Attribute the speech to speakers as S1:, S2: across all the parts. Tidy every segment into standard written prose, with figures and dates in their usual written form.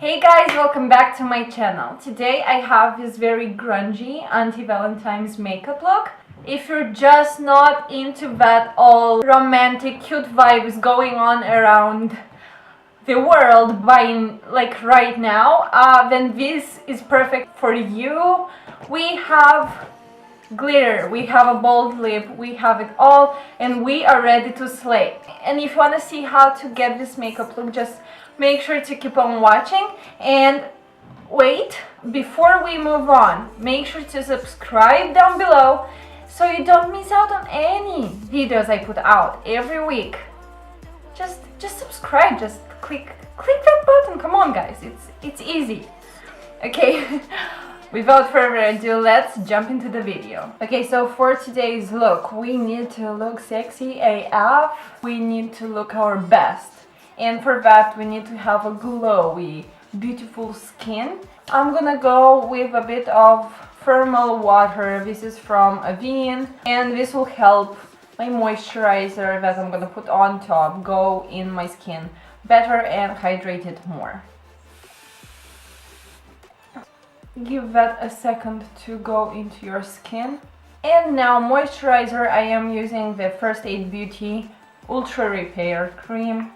S1: Hey guys, welcome back to my channel. Today I have this very grungy anti-Valentine's makeup look. If you're just not into that all romantic, cute vibes going on around the world right now, then this is perfect for you. We have glitter, we have a bold lip, we have it all, and we are ready to slay. And if you want to see how to get this makeup look, just make sure to keep on watching. And wait, before we move on, make sure to subscribe down below so you don't miss out on any videos I put out every week. Just subscribe, just click that button. Come on guys, it's easy. Okay. Without further ado, let's jump into the video. Okay, so for today's look, we need to look sexy AF. We need to look our best. And for that, we need to have a glowy, beautiful skin. I'm gonna go with a bit of thermal water. This is from Avene, and this will help my moisturizer that I'm gonna put on top go in my skin better and hydrate it more. Give that a second to go into your skin. And now moisturizer, I am using the First Aid Beauty Ultra Repair Cream.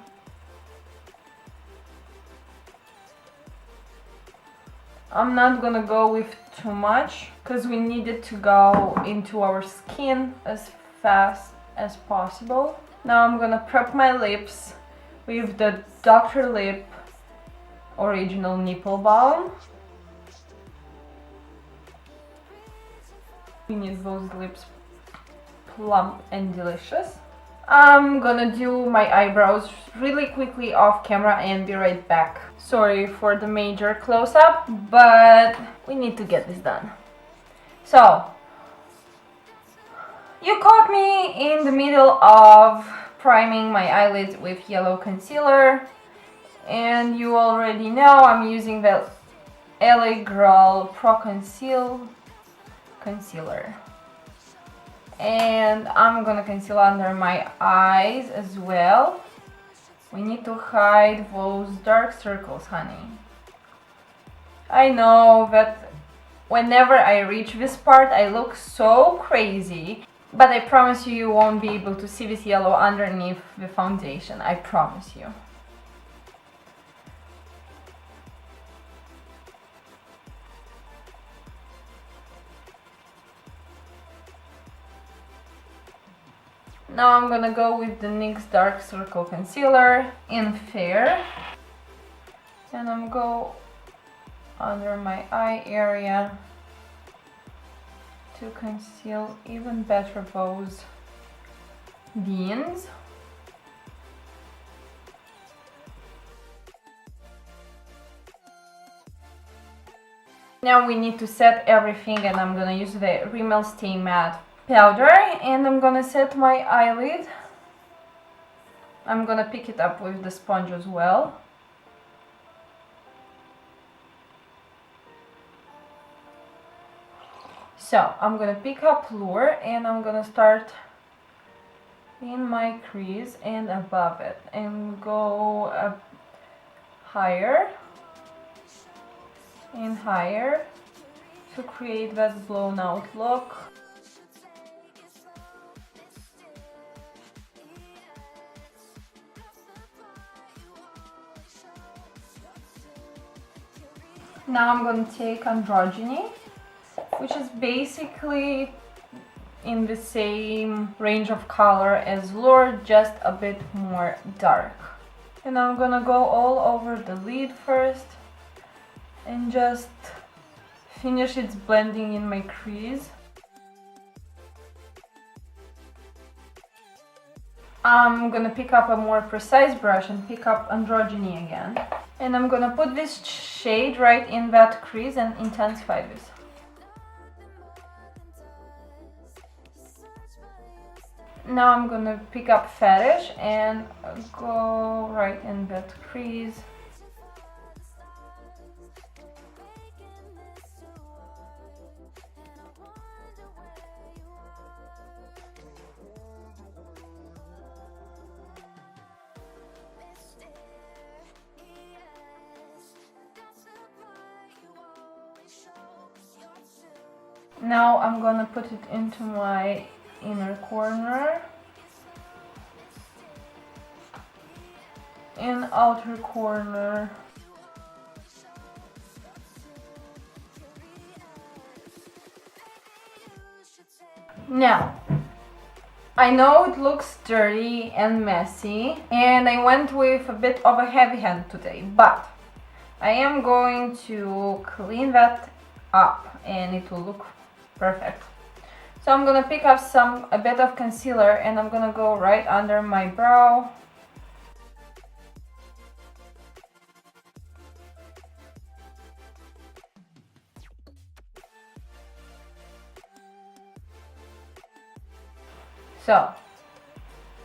S1: I'm not gonna go with too much because we need it to go into our skin as fast as possible. Now I'm gonna prep my lips with the Dr. Lip Original Nipple Balm. We need those lips plump and delicious. I'm gonna do my eyebrows really quickly off camera and be right back. Sorry for the major close-up, but we need to get this done. So, you caught me in the middle of priming my eyelids with yellow concealer, and you already know I'm using the LA Girl Pro Conceal concealer, and I'm gonna conceal under my eyes as well. We need to hide those dark circles, honey. I know that whenever I reach this part I look so crazy, but I promise you, you won't be able to see this yellow underneath the foundation. I promise you. Now I'm gonna go with the NYX Dark Circle Concealer in Fair, and I'm go under my eye area to conceal even better those veins. Now we need to set everything, and I'm gonna use the Rimmel Stay Matte powder, and I'm gonna set my eyelid. I'm gonna pick it up with the sponge as well. So I'm gonna pick up Lure, and I'm gonna start in my crease and above it, and go up higher and higher to create that blown out look. Now I'm going to take Androgyny, which is basically in the same range of color as Lure, just a bit more dark. And I'm going to go all over the lid first and just finish its blending in my crease. I'm gonna pick up a more precise brush and pick up Androgyny again. And I'm gonna put this shade right in that crease and intensify this. Now I'm gonna pick up Fetish and go right in that crease. Now I'm gonna put it into my inner corner and outer corner. Now, I know it looks dirty and messy, and I went with a bit of a heavy hand today, but I am going to clean that up and it will look perfect. So I'm gonna pick up a bit of concealer and I'm gonna go right under my brow. So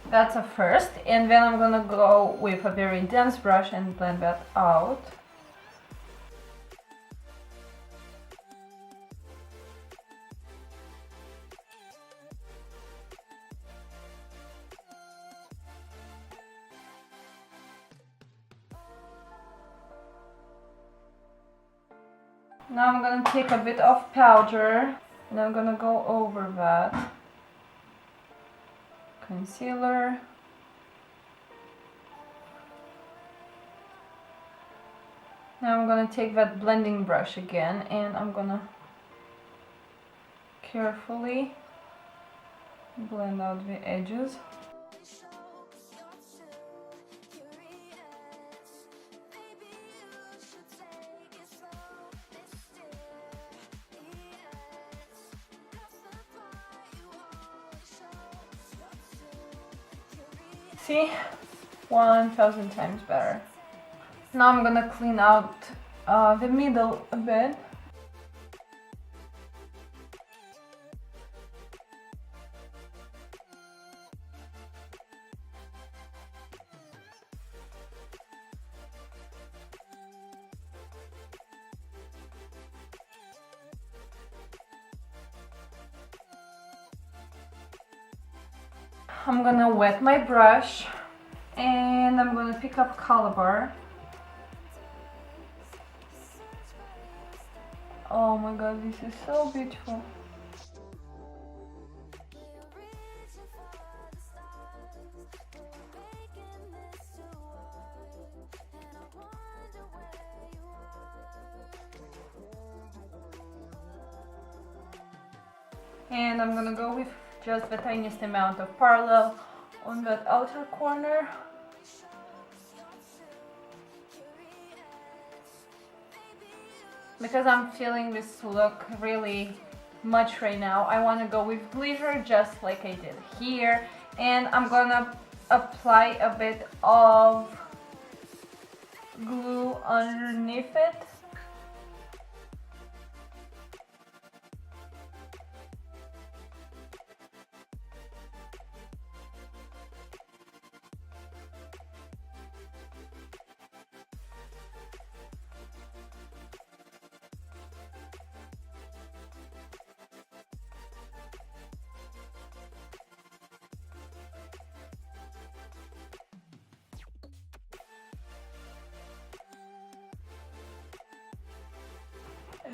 S1: that's a first, and then I'm gonna go with a very dense brush and blend that out. Now I'm gonna take a bit of powder and I'm gonna go over that. Concealer. Now I'm gonna take that blending brush again and I'm gonna carefully blend out the edges. See? 1000 times better. Now I'm gonna clean out the middle a bit. I'm gonna wet my brush and I'm gonna pick up color bar. Oh my god, this is so beautiful. And I'm gonna go with just the tiniest amount of parallel on that outer corner. Because I'm feeling this look really much right now, I want to go with glitter just like I did here. And I'm gonna apply a bit of glue underneath it.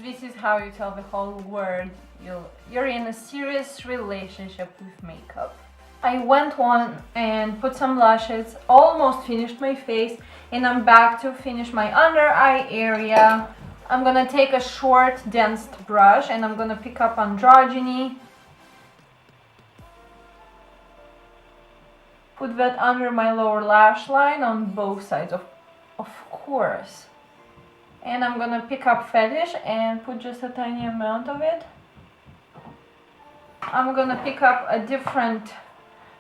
S1: This is how you tell the whole world you're in a serious relationship with makeup. I went on and put some lashes, almost finished my face, and I'm back to finish my under eye area. I'm gonna take a short, dense brush and I'm gonna pick up Androgyny. Put that under my lower lash line on both sides, of course. And I'm gonna pick up Fetish and put just a tiny amount of it. I'm gonna pick up a different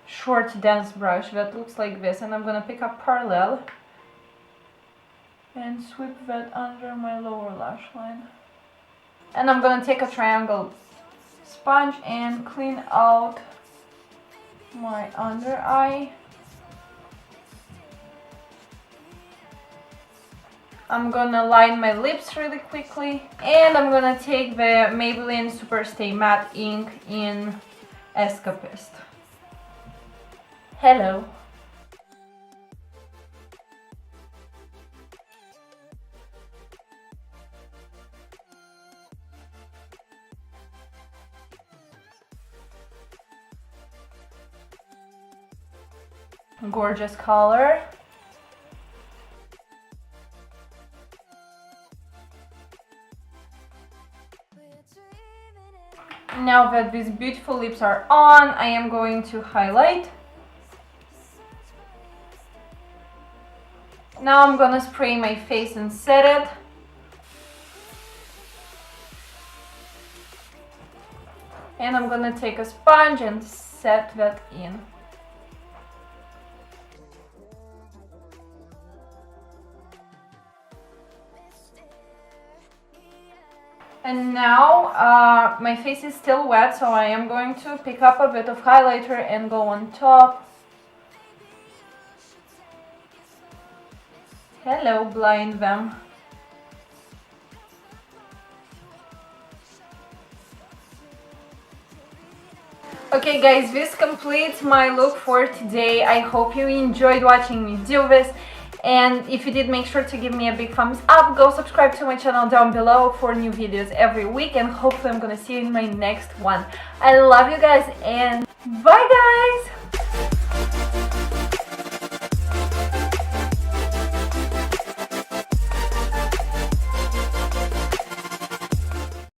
S1: short dense brush that looks like this and I'm gonna pick up Parallel and sweep that under my lower lash line. And I'm gonna take a triangle sponge and clean out my under eye. I'm gonna line my lips really quickly and I'm gonna take the Maybelline Superstay Matte Ink in Escapist. Hello! Gorgeous color. Now that these beautiful lips are on, I am going to highlight. Now I'm gonna spray my face and set it. And I'm gonna take a sponge and set that in. And now my face is still wet, so I am going to pick up a bit of highlighter and go on top. Hello, blind Vamp. Okay guys, this completes my look for today. I hope you enjoyed watching me do this. And if you did, make sure to give me a big thumbs up. Go subscribe to my channel down below for new videos every week. And hopefully I'm gonna see you in my next one. I love you guys and bye guys!